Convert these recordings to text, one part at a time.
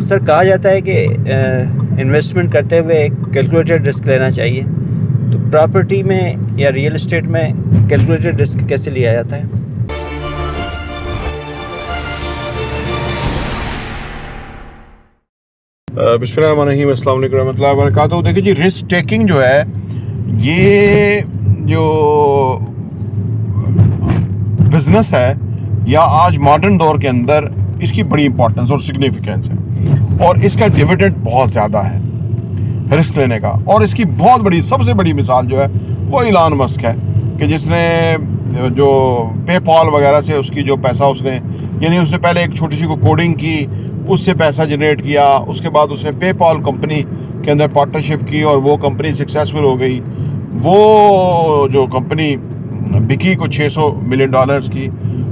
Sir कहा जाता है कि इन्वेस्टमेंट करते हुए एक कैलकुलेटेड रिस्क लेना चाहिए, तो प्रॉपर्टी में या रियल एस्टेट में कैलकुलेटेड रिस्क कैसे लिया जाता है? बिस्मिल्लाहिर्रहमानिर्रहीम, अस्सलाम वालेकुम रहमतुल्लाहि व बरकातहू। देखिए जी, रिस्क टेकिंग जो है, ये जो बिजनेस है या आज मॉडर्न दौर के अंदर इसकी बड़ी इंपॉर्टेंस और सिग्निफिकेंस है, और इसका डिविडेंड बहुत ज़्यादा है रिस्क लेने का। और इसकी बहुत बड़ी, सबसे बड़ी मिसाल जो है वो इलान मस्क है, कि जिसने जो पेपॉल वगैरह से उसकी जो पैसा उसने, यानी उसने पहले एक छोटी सी को कोडिंग की, उससे पैसा जनरेट किया, उसके बाद उसने पेपॉल कंपनी के अंदर पार्टनरशिप की और वो कंपनी सक्सेसफुल हो गई। वो जो कंपनी बिकी को $600 मिलियन की,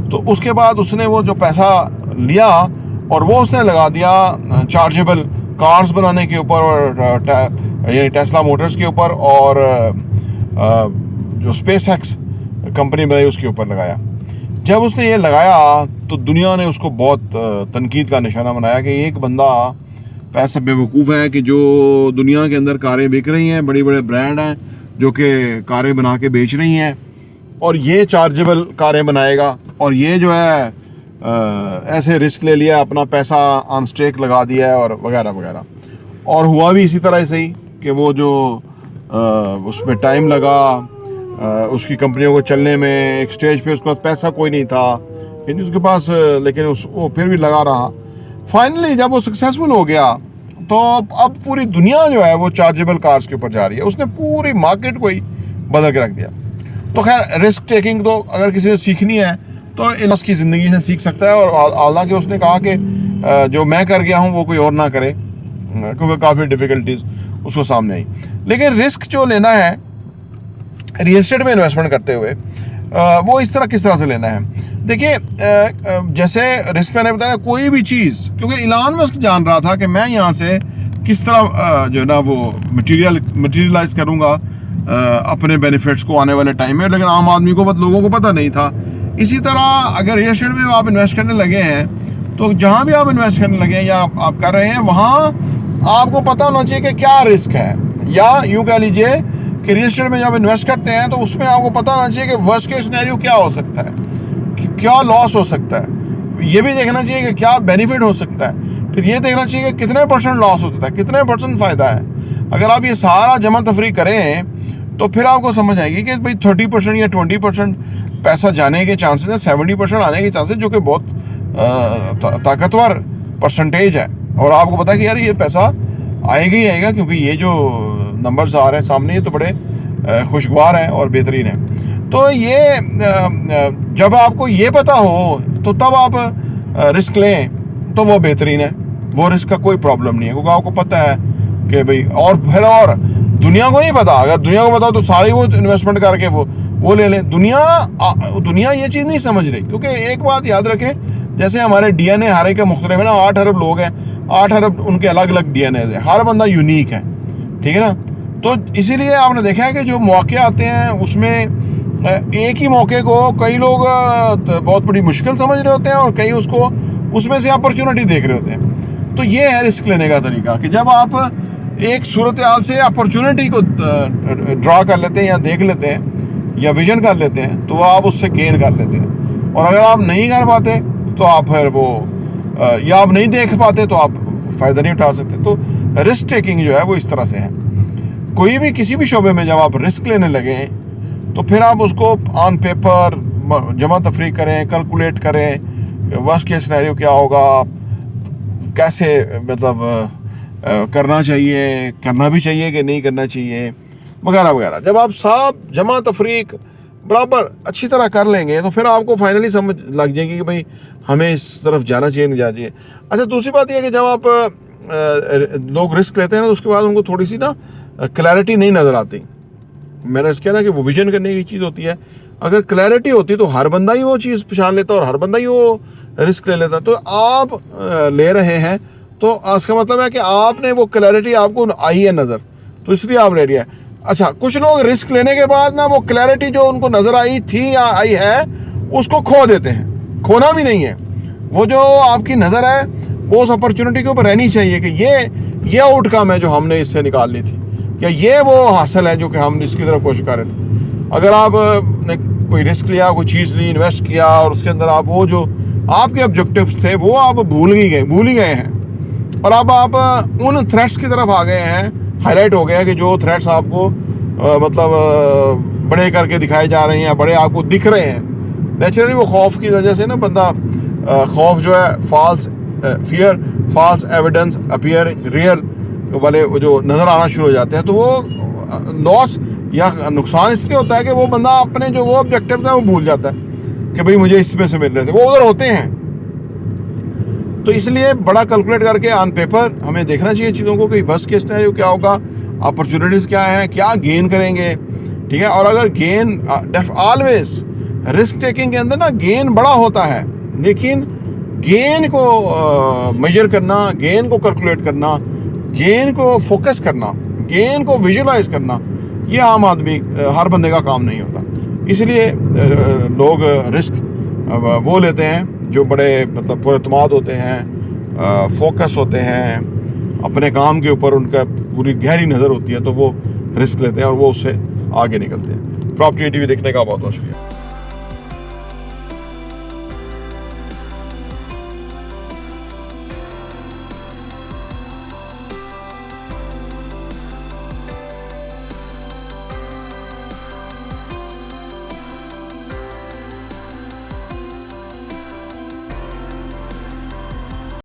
तो उसके बाद उसने वो जो पैसा लिया और वो उसने लगा दिया चार्जेबल कार्स बनाने के ऊपर, और यानी टेस्ला मोटर्स के ऊपर, और जो स्पेस एक्स कंपनी बनाई उसके ऊपर लगाया। जब उसने ये लगाया तो दुनिया ने उसको बहुत तनकीद का निशाना बनाया कि एक बंदा पैसे बेवकूफ़ है कि जो दुनिया के अंदर कारें बिक रही हैं, बड़े बड़े ब्रांड हैं जो कि कारें बना के बेच रही हैं, और ये चार्जेबल कारें बनाएगा, और ये जो है ऐसे रिस्क ले लिया, अपना पैसा ऑन स्टेक लगा दिया है, और वगैरह वगैरह। और हुआ भी इसी तरह से ही कि वो जो उसमें टाइम लगा उसकी कंपनियों को चलने में, एक स्टेज पे उसके पास पैसा कोई नहीं था यानी उसके पास, लेकिन वो फिर भी लगा रहा। फाइनली जब वो सक्सेसफुल हो गया तो अब पूरी दुनिया जो है वो चार्जेबल कार्स के ऊपर जा रही है। उसने पूरी मार्केट को ही बदल के रख दिया। तो खैर, रिस्क टेकिंग तो अगर किसी ने सीखनी है तो इलास की ज़िंदगी से सीख सकता है, और हालांकि उसने कहा कि जो मैं कर गया हूँ वो कोई और ना करे, क्योंकि काफ़ी डिफ़िकल्टीज उसको सामने आई। लेकिन रिस्क जो लेना है रियल एस्टेट में इन्वेस्टमेंट करते हुए, वो इस तरह किस तरह से लेना है। देखिए, जैसे रिस्क मैंने बताया, कोई भी चीज़, क्योंकि इलान मस्क जान रहा था कि मैं यहाँ से किस तरह जो है ना वो मटीरियलाइज करूँगा अपने बेनिफिट्स को आने वाले टाइम में, लेकिन आम आदमी को, लोगों को पता नहीं था। इसी तरह अगर रियल एस्टेट में आप इन्वेस्ट करने लगे हैं, तो जहाँ भी आप इन्वेस्ट करने लगे हैं या आप कर रहे हैं, वहाँ आपको पता होना चाहिए कि क्या रिस्क है। या यूँ कह लीजिए कि रियल एस्टेट में जब इन्वेस्ट करते हैं तो उसमें आपको पता होना चाहिए कि वर्स्ट केस सिनेरियो क्या हो सकता है, क्या लॉस हो सकता है। ये भी देखना चाहिए कि क्या बेनिफिट हो सकता है। फिर ये देखना चाहिए कि कितने % लॉस होता है, कितने % फ़ायदा है। अगर आप ये सारा जमा तफरी करें तो फिर आपको समझ आएगी कि भाई 30% या 20% पैसा जाने के चांसेस हैं, 70% आने के चांसेस, जो कि बहुत ताकतवर परसेंटेज है। और आपको पता है कि यार ये पैसा आएगा ही आएगा, क्योंकि ये जो नंबर्स आ रहे हैं सामने, ये तो बड़े खुशगवार हैं और बेहतरीन हैं। तो ये जब आपको ये पता हो तो तब आप रिस्क लें तो वो बेहतरीन है। वो रिस्क का कोई प्रॉब्लम नहीं है, क्योंकि आपको पता है कि भाई, और फिर और दुनिया को नहीं पता। अगर दुनिया को पता तो सारी वो इन्वेस्टमेंट करके वो ले लें। दुनिया ये चीज़ नहीं समझ रही, क्योंकि एक बात याद रखें, जैसे हमारे DNA हर एक के मुख्तलिफ है ना, 8 अरब लोग हैं, 8 अरब उनके अलग अलग DNA है, हर बंदा यूनिक है, ठीक है ना। तो इसीलिए आपने देखा है कि जो मौके आते हैं उसमें एक ही मौके को कई लोग बहुत बड़ी मुश्किल समझ रहे होते हैं, और कई उसमें से अपॉर्चुनिटी देख रहे होते हैं। तो ये है रिस्क लेने का तरीका, कि जब आप एक सूरत हाल से अपॉर्चुनिटी को ड्रा कर लेते हैं या देख लेते हैं या विजन कर लेते हैं, तो आप उससे गेन कर लेते हैं। और अगर आप नहीं कर पाते तो आप फिर या आप नहीं देख पाते तो आप फ़ायदा नहीं उठा सकते। तो रिस्क टेकिंग जो है वो इस तरह से है। कोई भी किसी भी शोबे में जब आप रिस्क लेने लगे तो फिर आप उसको ऑन पेपर जमा तफरी करें, कैलकुलेट करें, वर्स्ट केस सिनेरियो क्या होगा, कैसे मतलब करना चाहिए, करना भी चाहिए कि नहीं करना चाहिए, वगैरह वगैरह। जब आप सब जमा तफरीक बराबर अच्छी तरह कर लेंगे तो फिर आपको फाइनली समझ लग जाएगी कि भाई हमें इस तरफ जाना चाहिए, नहीं जाना चाहिए। अच्छा, दूसरी बात यह है कि जब आप लोग रिस्क लेते हैं ना, तो उसके बाद उनको थोड़ी सी ना क्लैरिटी नहीं नज़र आती। मैंने इसके ना कि वो विजन करने की चीज़ होती है। अगर क्लैरिटी होती तो हर बंदा ही वो चीज़ पहचान लेता और हर बंदा ही वो रिस्क ले लेता। तो आप ले रहे हैं तो इसका मतलब है कि आपने वो क्लैरिटी आपको आई है नज़र, तो इसलिए आप ले लिया है। अच्छा, कुछ लोग रिस्क लेने के बाद ना वो क्लैरिटी जो उनको नज़र आई थी या आई है उसको खो देते हैं। खोना भी नहीं है, वो जो आपकी नज़र है वो उस अपॉर्चुनिटी के ऊपर रहनी चाहिए कि ये आउटकम है जो हमने इससे निकाल ली थी, या ये वो हासिल है जो कि हम इसकी तरफ कोशिश कर रहे थे। अगर आप ने कोई रिस्क लिया, कोई चीज़ ली, इन्वेस्ट किया और उसके अंदर आप वो जो आपके ऑब्जेक्टिव्स थे वो आप भूल ही गए हैं, और अब आप उन थ्रेट्स की तरफ आ गए हैं, हाईलाइट हो गया कि जो थ्रेट्स आपको बड़े करके दिखाए जा रहे हैं, बड़े आपको दिख रहे हैं। नेचुरली वो खौफ की वजह से ना बंदा खौफ जो है फॉल्स एविडेंस अपीयर रियल वाले जो नज़र आना शुरू हो जाते हैं, तो वो लॉस या नुकसान इसलिए होता है कि वो बंदा अपने जो वो ऑब्जेक्टिव है वो भूल जाता है कि भाई मुझे इसमें से मिल रहे थे, वो उधर होते हैं। तो इसलिए बड़ा कैलकुलेट करके ऑन पेपर हमें देखना चाहिए चीज़ों को कि वर्स्ट केस सिनेरियो क्या होगा, अपॉर्चुनिटीज़ क्या हैं, क्या गेन करेंगे, ठीक है। और अगर गेन ऑलवेज रिस्क टेकिंग के अंदर ना गेन बड़ा होता है, लेकिन गेन को मेजर करना, गेन को कैलकुलेट करना, गेन को फोकस करना, गेन को विजुलाइज करना, ये आम आदमी हर बंदे का काम नहीं होता। इसलिए लोग रिस्क वो लेते हैं जो बड़े मतलब पुरअतमाद होते हैं, फोकस होते हैं, अपने काम के ऊपर उनका पूरी गहरी नज़र होती है, तो वो रिस्क लेते हैं और वो उससे आगे निकलते हैं। प्रॉपर्टी टीवी देखने का बहुत बहुत शुक्रिया।